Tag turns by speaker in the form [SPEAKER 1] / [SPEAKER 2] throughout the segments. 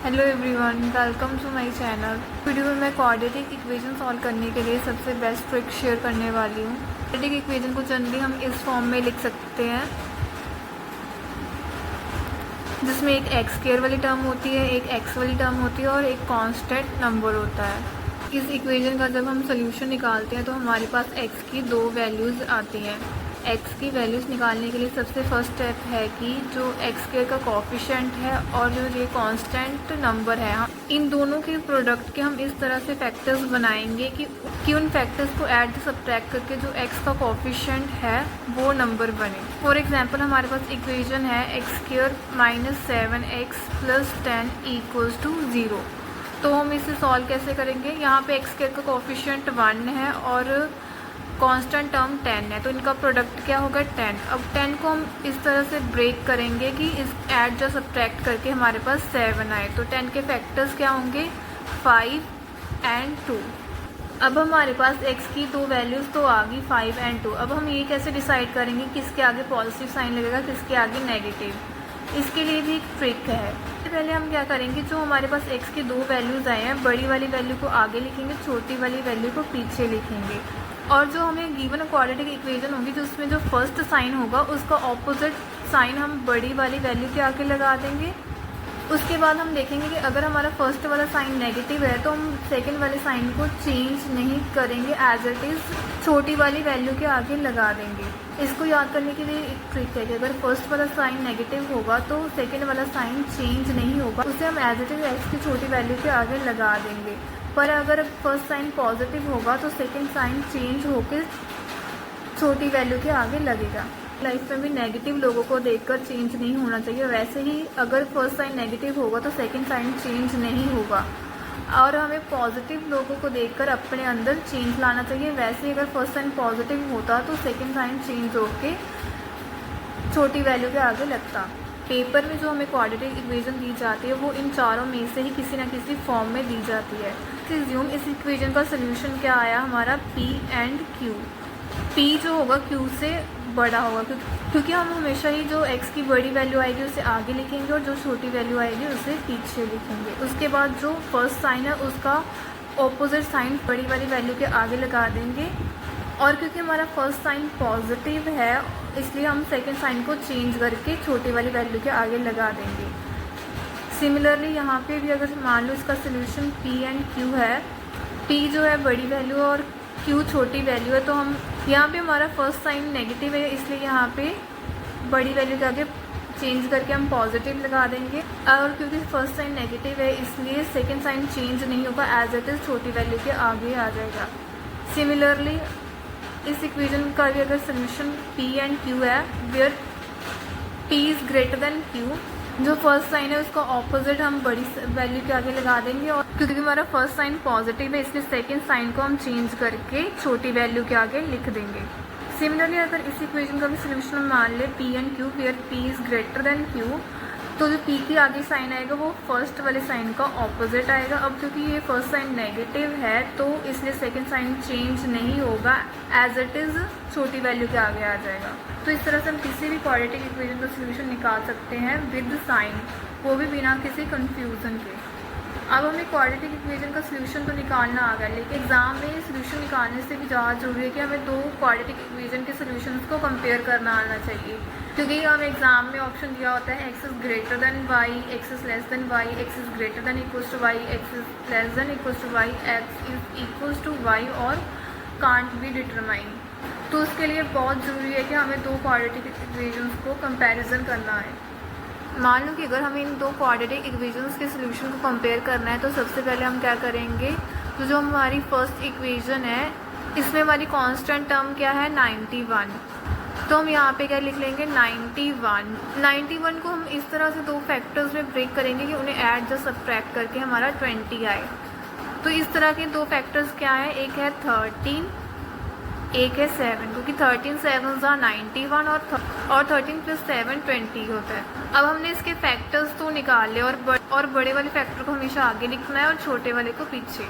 [SPEAKER 1] Hello everyone, welcome to my channel. Video में मैं quadratic equation solve करने के लिए सबसे बेस्ट ट्रिक शेयर करने वाली हूँ। क्वाड्रेटिक इक्वेशन को जनरली हम इस फॉर्म में लिख सकते हैं, जिसमें एक एक्स स्क्वायर वाली टर्म होती है, एक एक्स वाली टर्म होती है और एक कांस्टेंट नंबर होता है। इस इक्वेशन का जब हम सोल्यूशन निकालते हैं तो हमारे पास एक्स की दो वैल्यूज़ आती हैं। एक्स की वैल्यूज़ निकालने के लिए सबसे फर्स्ट स्टेप है कि जो एक्स स्क्वायर का कोफिशिएंट है और जो ये कांस्टेंट नंबर है, इन दोनों के प्रोडक्ट के हम इस तरह से फैक्टर्स बनाएंगे कि उन फैक्टर्स को ऐड सब्ट्रैक्ट करके जो एक्स का कोफिशिएंट है वो नंबर बने। फॉर एग्जांपल हमारे पास इक्वेशन है x square minus 7x plus 10 equals to 0। तो हम इसे सॉल्व कैसे करेंगे? यहाँ पे एक्स स्क्वायर का कोफिशिएंट 1 है और कांस्टेंट टर्म 10 है, तो इनका प्रोडक्ट क्या होगा 10। अब 10 को हम इस तरह से ब्रेक करेंगे कि इस ऐड जो सब्ट्रैक्ट करके हमारे पास 7 आए। तो 10 के फैक्टर्स क्या होंगे 5 एंड 2। अब हमारे पास x की दो वैल्यूज़ तो आ गई 5 एंड 2। अब हम ये कैसे डिसाइड करेंगे किसके आगे पॉजिटिव साइन लगेगा किसके आगे नेगेटिव? इसके लिए भी एक ट्रिक है। पहले हम क्या करेंगे, जो हमारे पास x की दो वैल्यूज़ आए हैं, बड़ी वाली वैल्यू को आगे लिखेंगे, छोटी वाली वैल्यू को पीछे लिखेंगे। और जो हमें गिवन क्वाड्रेटिक इक्वेशन होगी, जो उसमें जो फर्स्ट साइन होगा उसका ऑपोजिट साइन हम बड़ी वाली वैल्यू के आगे लगा देंगे। उसके बाद हम देखेंगे कि अगर हमारा फर्स्ट वाला साइन नेगेटिव है तो हम सेकंड वाले साइन को चेंज नहीं करेंगे, एज इट इज़ छोटी वाली वैल्यू के आगे लगा देंगे। इसको याद करने के लिए एक ट्रिक है कि अगर फर्स्ट वाला साइन नेगेटिव होगा तो सेकंड वाला साइन चेंज नहीं होगा, उसे हम एज इट इज़ एक्स की छोटी वैल्यू के आगे लगा देंगे। पर अगर फर्स्ट साइन पॉजिटिव होगा तो सेकंड साइन चेंज होकर छोटी वैल्यू के आगे लगेगा। लाइफ में भी नेगेटिव लोगों को देखकर चेंज नहीं होना चाहिए। वैसे ही अगर फर्स्ट साइन नेगेटिव होगा तो सेकंड साइन चेंज नहीं होगा, और हमें पॉजिटिव लोगों को देखकर अपने अंदर चेंज लाना चाहिए। वैसे ही अगर फर्स्ट साइन पॉजिटिव होता तो सेकंड साइन चेंज होके छोटी वैल्यू के आगे लगता। पेपर में जो हमें क्वाड्रेटिक इक्वेशन दी जाती है वो इन चारों में से ही किसी न किसी फॉर्म में दी जाती है। एज्यूम इस इक्वेशन का सोल्यूशन क्या आया हमारा P एंड Q। P जो होगा Q से बड़ा होगा, क्योंकि हम हमेशा ही जो x की बड़ी वैल्यू आएगी उसे आगे लिखेंगे और जो छोटी वैल्यू आएगी उसे पीछे लिखेंगे। उसके बाद जो फर्स्ट साइन है उसका ऑपोजिट साइन बड़ी वाली वैल्यू के आगे लगा देंगे, और क्योंकि हमारा फर्स्ट साइन पॉजिटिव है इसलिए हम सेकंड साइन को चेंज करके छोटी वाली वैल्यू के आगे लगा देंगे। सिमिलरली यहाँ पे भी अगर मान लो इसका सोल्यूशन P एंड Q है, P जो है बड़ी वैल्यू और Q छोटी वैल्यू है, तो हम यहाँ पे हमारा फर्स्ट साइन नेगेटिव है इसलिए यहाँ पे बड़ी वैल्यू के आगे चेंज करके हम पॉजिटिव लगा देंगे, और क्योंकि फर्स्ट साइन नेगेटिव है इसलिए सेकंड साइन चेंज नहीं होगा, एज इट इज़ छोटी वैल्यू के आगे आ जाएगा। सिमिलरली इस इक्वेशन का भी अगर सोल्यूशन P एंड Q है, where P is greater than Q, जो फर्स्ट साइन है उसका ऑपोजिट हम बड़ी वैल्यू के आगे लगा देंगे, और क्योंकि हमारा फर्स्ट साइन पॉजिटिव है इसलिए सेकंड साइन को हम चेंज करके छोटी वैल्यू के आगे लिख देंगे। सिमिलरली अगर इस इक्वेशन का भी सोल्यूशन मान ले P and Q, where P is greater than Q, तो जो P के आगे साइन आएगा वो फर्स्ट वाले साइन का ऑपोजिट आएगा। अब क्योंकि ये फर्स्ट साइन नेगेटिव है तो इसलिए सेकंड साइन चेंज नहीं होगा, एज इट इज़ छोटी वैल्यू के आगे आ जाएगा। तो इस तरह से हम किसी भी क्वाड्रेटिक इक्वेशन का सोल्यूशन निकाल सकते हैं विद साइन, वो भी बिना किसी कंफ्यूजन के। अब हमें क्वाड्रेटिक इक्वेशन का सोल्यूशन तो निकालना आ गया, लेकिन एग्जाम में सोल्यूशन निकालने से भी ज़्यादा जरूरी है कि हमें दो क्वाड्रेटिक इक्वेशन के सोल्यूशंस को कंपेयर करना आना चाहिए, क्योंकि हमें एग्जाम में ऑप्शन दिया होता है x is greater than y, x is less than y, x is greater than equals to y, x is less than equals to y, x is equals to y और can't be determine. तो उसके लिए बहुत ज़रूरी है कि हमें दो क्वाड्रेटिक इक्वेशंस को कंपैरिजन करना है। मान लो कि अगर हमें इन दो क्वाड्रेटिक इक्वेशंस के सोल्यूशन को कंपेयर करना है तो सबसे पहले हम क्या करेंगे, तो जो हमारी फर्स्ट इक्वेशन है इसमें हमारी कांस्टेंट टर्म क्या है 91, तो हम यहाँ पे क्या लिख लेंगे 91 को हम इस तरह से दो फैक्टर्स में ब्रेक करेंगे कि उन्हें ऐड या सब्ट्रैक्ट करके हमारा 20 आए। तो इस तरह के दो फैक्टर्स क्या है, एक है 13, एक है 7, क्योंकि 13 7 91 और 13 प्लस 7 20 होता है। अब हमने इसके फैक्टर्स तो निकाल लिए और बड़े वाले फैक्टर को हमेशा आगे लिखना है और छोटे वाले को पीछे।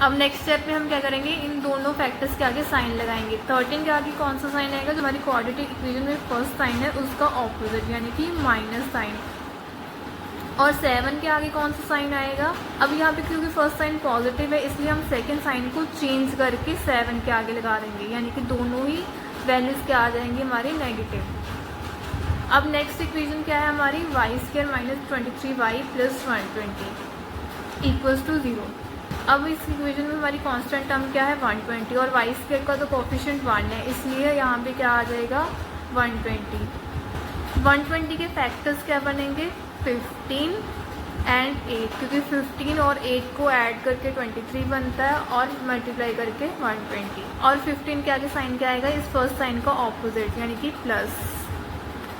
[SPEAKER 1] अब नेक्स्ट स्टेप में हम क्या करेंगे, इन दोनों फैक्टर्स के आगे साइन लगाएंगे। 13 के आगे कौन सा साइन आएगा, जो हमारी क्वाड्रेटिक इक्वेशन में फर्स्ट साइन है उसका ऑपोजिट, यानी कि माइनस साइन। और 7 के आगे कौन सा साइन आएगा? अब यहाँ पे क्योंकि फर्स्ट साइन पॉजिटिव है इसलिए हम सेकंड साइन को चेंज करके 7 के आगे लगा देंगे, यानी कि दोनों ही वैल्यूज़ क्या आ जाएंगी हमारी नेगेटिव। अब नेक्स्ट इक्वेशन क्या है हमारी? y² - 23y + 120 equals to 0। अब इस इक्वेशन में हमारी कांस्टेंट टर्म क्या है? 120, और y² का तो कोफिशिएंट 1 है, इसलिए यहाँ पे क्या आ जाएगा? 120। 120 के फैक्टर्स क्या बनेंगे? 15 एंड 8, क्योंकि 15 और 8 को ऐड करके 23 बनता है और मल्टीप्लाई करके 120, और 15 के आगे साइन क्या आएगा? इस फर्स्ट साइन का ऑपोजिट, यानी कि प्लस।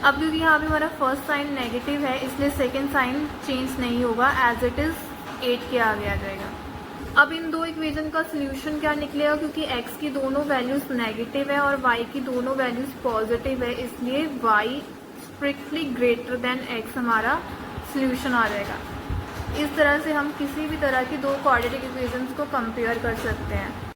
[SPEAKER 1] अब क्योंकि यहाँ पे हमारा फर्स्ट साइन नेगेटिव है इसलिए सेकेंड साइन चेंज नहीं होगा, एज इट इज़ 8 के आगे आ जाएगा। अब इन दो इक्वेशन का सोल्यूशन क्या निकलेगा? क्योंकि x की दोनों वैल्यूज़ नेगेटिव है और y की दोनों वैल्यूज़ पॉजिटिव है, इसलिए y strictly greater than x हमारा सोल्यूशन आ जाएगा। इस तरह से हम किसी भी तरह की दो क्वाड्रेटिक इक्वेशंस को कंपेयर कर सकते हैं।